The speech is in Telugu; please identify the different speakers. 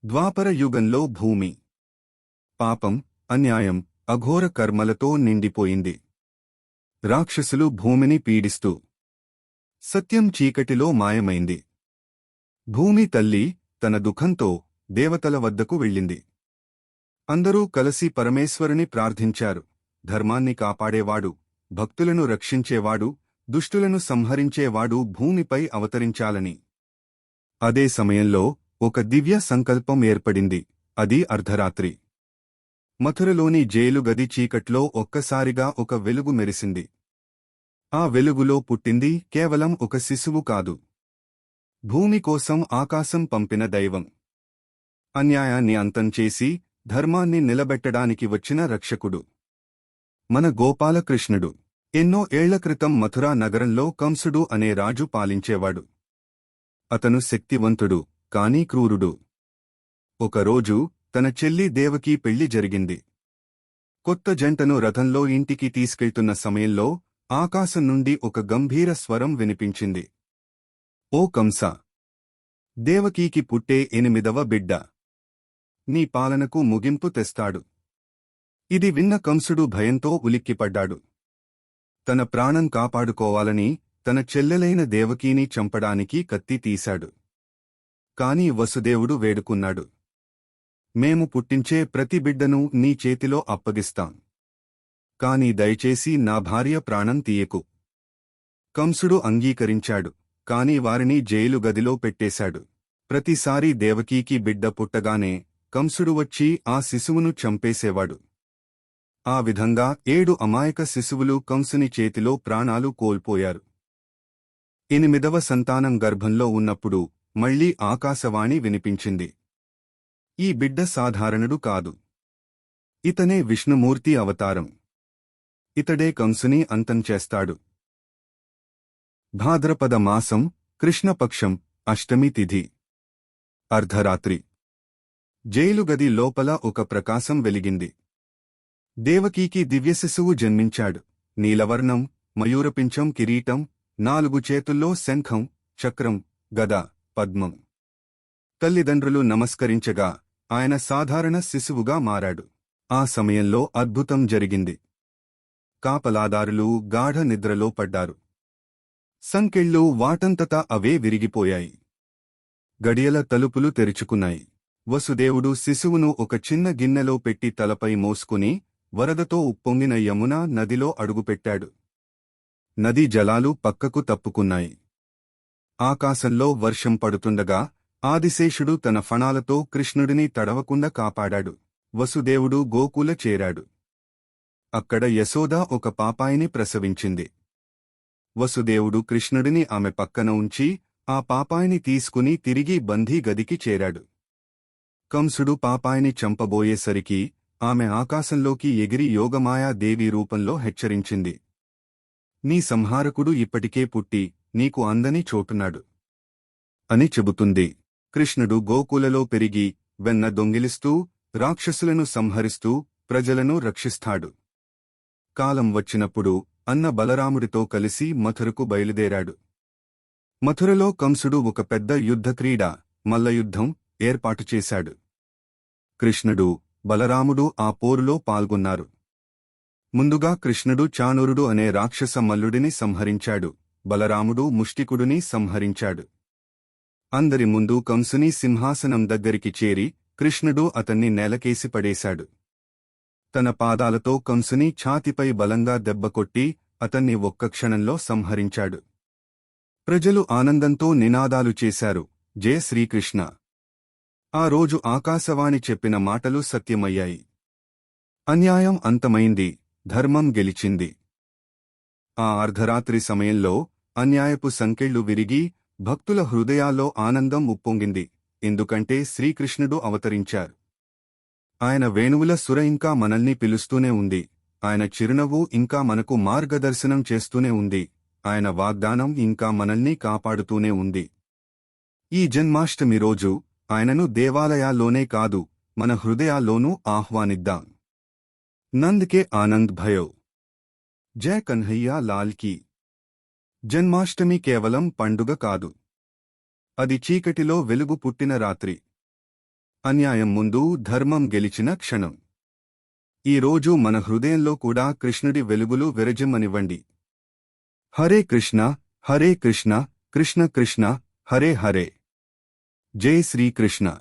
Speaker 1: ద్వాపర యుగంలో భూమి పాపం, అన్యాయం, అఘోర కర్మలతో నిండిపోయింది. రాక్షసులు భూమిని పీడిస్తూ సత్యం చీకటిలో మాయమైంది. భూమి తల్లి తన దుఃఖంతో దేవతల వద్దకు వెళ్ళింది. అందరూ కలసి పరమేశ్వరుని ప్రార్థించారు. ధర్మాన్ని కాపాడేవాడు, భక్తులను రక్షించేవాడు, దుష్టులను సంహరించేవాడు భూమిపై అవతరించాలని. అదే సమయంలో ఒక దివ్య సంకల్పం ఏర్పడింది. అది అర్ధరాత్రి. మథురలోని జైలు గది చీకట్లో ఒక్కసారిగా ఒక వెలుగు మెరిసింది. ఆ వెలుగులో పుట్టింది కేవలం ఒక శిశువు కాదు, భూమి కోసం ఆకాశం పంపిన దైవం. అన్యాయాన్ని అంతం చేసి ధర్మాన్ని నిలబెట్టడానికి వచ్చిన రక్షకుడు. మన గోపాలకృష్ణుడు. ఎన్నో ఏళ్ల క్రితం మథురా నగరంలో కంసుడు అనే రాజు పాలించేవాడు. అతను శక్తివంతుడు, కానీ క్రూరుడు. ఒకరోజు తన చెల్లి దేవకీ పెళ్లి జరిగింది. కొత్త జంటను రథంలో ఇంటికి తీసుకెళ్తున్న సమయంలో ఆకాశం నుండి ఒక గంభీర స్వరం వినిపించింది. ఓ కంస! దేవకీకి పుట్టే 8వ బిడ్డ నీ పాలనకు ముగింపు తెస్తాడు. ఇది విన్న కంసుడు భయంతో ఉలిక్కిపడ్డాడు. తన ప్రాణం కాపాడుకోవాలని తన చెల్లెలైన దేవకీని చంపడానికి కత్తి తీశాడు. కాని వసుదేవుడు వేడుకున్నాడు. మేము పుట్టించే ప్రతి బిడ్డను నీ చేతిలో అప్పగిస్తాం. కాని దయచేసి నా భార్య ప్రాణం తీయకు. కంసుడు అంగీకరించాడు, కాని వారిని జైలు గదిలో పెట్టేశాడు. ప్రతిసారీ దేవకీకి బిడ్డ పుట్టగానే కంసుడు వచ్చి ఆ శిశువును చంపేసేవాడు. ఆ విధంగా 7 అమాయక శిశువులు కంసుని చేతిలో ప్రాణాలు కోల్పోయారు. 8వ సంతానం గర్భంలో ఉన్నప్పుడు మళ్లీ ఆకాశవాణి వినిపించింది. ఈ బిడ్డ సాధారణుడు కాదు. ఇతనే విష్ణుమూర్తి అవతారం. ఇతడే కంసుని అంతం చేస్తాడు. భాద్రపద మాసం, కృష్ణపక్షం, అష్టమి తిథి. అర్ధరాత్రి. జైలుగది లోపల ఒక ప్రకాశం వెలిగింది. దేవకీకి దివ్యశిశువు జన్మించాడు. నీలవర్ణం, మయూరపింఛం కిరీటం, 4 చేతుల్లో శంఖం, చక్రం, గద, పద్మం. తల్లిదండ్రులు నమస్కరించగా ఆయన సాధారణ శిశువుగా మారాడు. ఆ సమయంలో అద్భుతం జరిగింది. కాపలాదారులు గాఢ నిద్రలో పడ్డారు. సంకెళ్ళు వాటంతట అవే విరిగిపోయాయి. గడియల తలుపులు తెరుచుకున్నాయి. వసుదేవుడు శిశువును ఒక చిన్న గిన్నెలో పెట్టి తలపై మోసుకుని వరదతో ఉప్పొంగిన యమునా నదిలో అడుగుపెట్టాడు. నదీ జలాలు పక్కకు తప్పుకున్నాయి. ఆకాశంలో వర్షం పడుతుండగా ఆదిశేషుడు తన ఫణాలతో కృష్ణుడిని తడవకుండా కాపాడాడు. వసుదేవుడు గోకుల చేరాడు. అక్కడ యశోద ఒక పాపాయిని ప్రసవించింది. వసుదేవుడు కృష్ణుడిని ఆమె పక్కన ఉంచి ఆ పాపాయిని తీసుకుని తిరిగి బందీ గదికి చేరాడు. కంసుడు పాపాయిని చంపబోయేసరికి ఆమె ఆకాశంలోకి ఎగిరి యోగమాయా దేవి రూపంలో హెచ్చరించింది. నీ సంహారకుడు ఇప్పటికే పుట్టి నీకు అందని చోటున్నాడు అని చెబుతుంది. కృష్ణుడు గోకులలో పెరిగి వెన్న దొంగిలిస్తూ రాక్షసులను సంహరిస్తూ ప్రజలను రక్షిస్తాడు. కాలం వచ్చినప్పుడు అన్న బలరాముడితో కలిసి మథురకు బయలుదేరాడు. మథురలో కంసుడు ఒక పెద్ద యుద్ధక్రీడ, మల్లయుద్ధం ఏర్పాటు చేశాడు. కృష్ణుడు, బలరాముడు ఆ పోరులో పాల్గొన్నారు. ముందుగా కృష్ణుడు చాణూరుడు అనే రాక్షస మల్లుడిని సంహరించాడు. బలరాముడు ముష్టికుడిని సంహరించాడు. అందరి ముందు కంసుని సింహాసనం దగ్గరికి చేరి కృష్ణుడు అతన్ని నేలకేసి పడేశాడు. తన పాదాలతో కంసుని ఛాతిపై బలంగా దెబ్బకొట్టి అతన్ని ఒక్క క్షణంలో సంహరించాడు. ప్రజలు ఆనందంతో నినాదాలు చేశారు, జయ శ్రీకృష్ణ. ఆ రోజు ఆకాశవాణి చెప్పిన మాటలు సత్యమయ్యాయి. అన్యాయం అంతమైంది, ధర్మం గెలిచింది. ఆ అర్ధరాత్రి సమయంలో అన్యాయపు సంకెళ్ళు విరిగి భక్తుల హృదయాల్లో ఆనందం ఉప్పొంగింది. ఎందుకంటే శ్రీకృష్ణుడు అవతరించారు. ఆయన వేణువుల సుర ఇంకా మనల్ని పిలుస్తూనే ఉంది. ఆయన చిరునవ్వు ఇంకా మనకు మార్గదర్శనం చేస్తూనే ఉంది. ఆయన వాగ్దానం ఇంకా మనల్ని కాపాడుతూనే ఉంది. ఈ జన్మాష్టమి రోజు ఆయనను దేవాలయాల్లోనే కాదు, మన హృదయాల్లోనూ ఆహ్వానిద్దాం. నంద్ కే ఆనంద్ భయో. జయ కన్హయ్యా లాల్ కీ. జన్మాష్టమి కేవలం పండుగ కాదు. అది చీకటిలో వెలుగు పుట్టిన రాత్రి. అన్యాయం ముందు ధర్మం గెలిచిన క్షణం. ఈ రోజు మన హృదయంలో కూడా కృష్ణుడి వెలుగులు విరజిమ్మనివ్వండి. హరే కృష్ణ, కృష్ణ కృష్ణ, హరే హరే. జై శ్రీకృష్ణ.